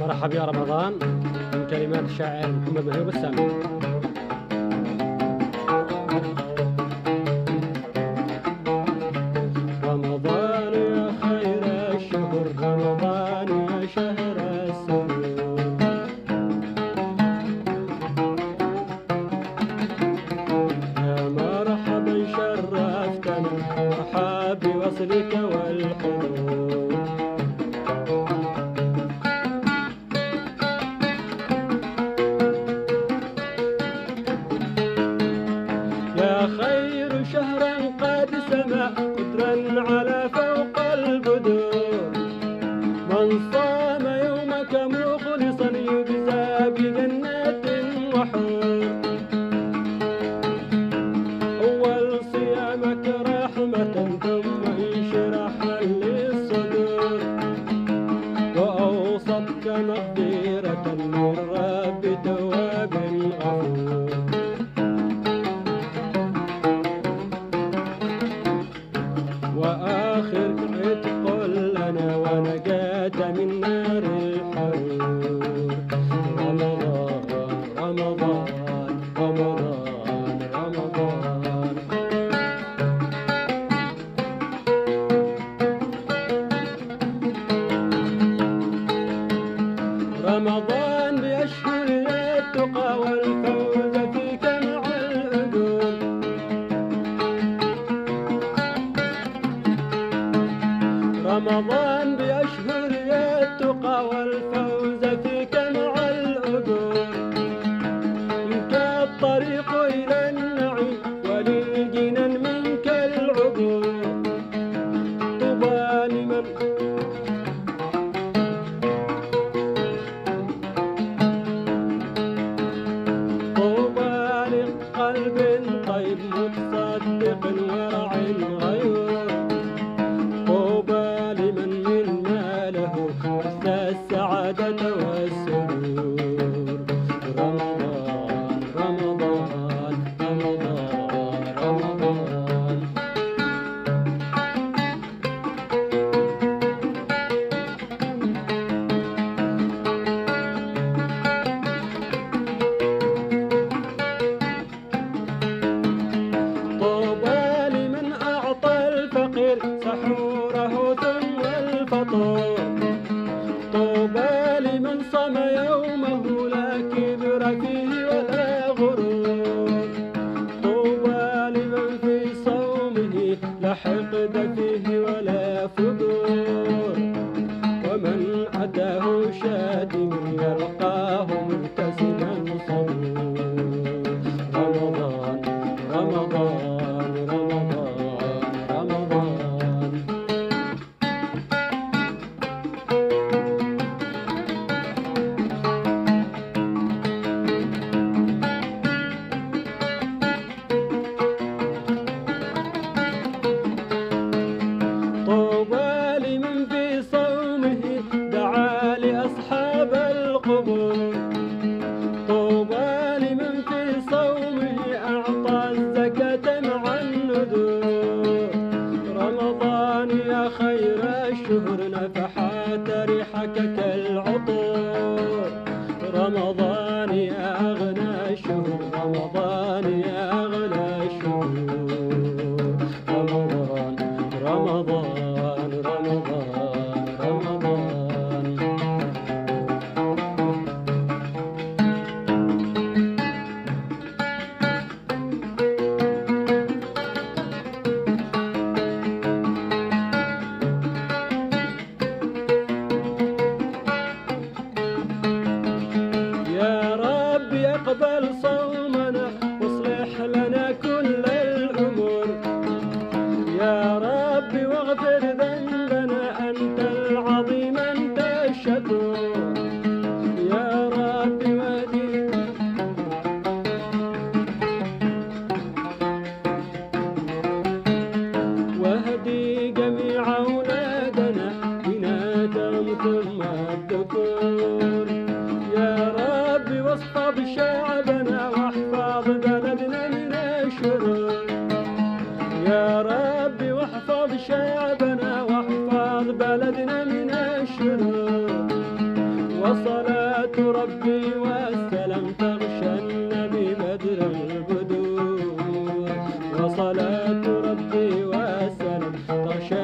مرحبا يا رمضان من كلمات الشاعر محمد مهيب السامي. رمضان يا خير الشهر، رمضان يا شهر السرور، يا مرحبا شرفتنا، مرحبا بوصلك والحضور. يا خير شهر قد سما قدرا على فوق البدور، من صام يومك مخلصا يجزى بجنة وحور. أول صيامك رحمة ثم انشراحا للصدور، وأوسطك مغفرة من رب تواب غفور. وآخر عتق لنا ونجاة من نار الحرور. رمضان رمضان رمضان رمضان، رمضان بأشهر التقى والفوز فيك مع الأجور. رمضان بأشهر التقى والفوز فيك مع الأجور، منك الطريق إلى النعيم وللجنان منك العبور. طوبى لمن طوبى لقلب طيب متصدق ورع غيور. طوبى لمن من ماله حسن السعادة والسرور. رمضان رمضان رمضان رمضان، طوبى لمن أعطى الفقير سحوره ثم الفطور. طوبى لمن صام يومه لا كبر فيه ولا غرور. طوبى لمن في صومه لا حقد فيه ولا فجور، ومن أتاه شاتم يلقاه مبتسما صبور. رمضان رمضان رمضان رمضان، طوبى لمن في صومه دعا لأصحاب القبور. طوبى لمن في صومه أعطى الزكاة مع النذور. رمضان يا خير الشهر نفحات ريحك كالعطور. رمضان يا أغنى الشهور، رمضان يا أغنى الشهور. رمضان رمضان رمضان رمضان، يا رب اقبل صومنا واصلح لنا كل الأمور. يا رب واغفر ذنبنا أنت العظيم أنت الشكور. يا رب واهدي جميع أولادنا بناتهم ثم الذكور. يا رب واصطب شعبنا واحفظ بلدنا من الشرور. يا رب واحفظ شعبنا واحفظ بلدنا من الشرور. وصل ربي والسلام تغشى النبي بدر البدور، وصلاة ربي والسلام تغشى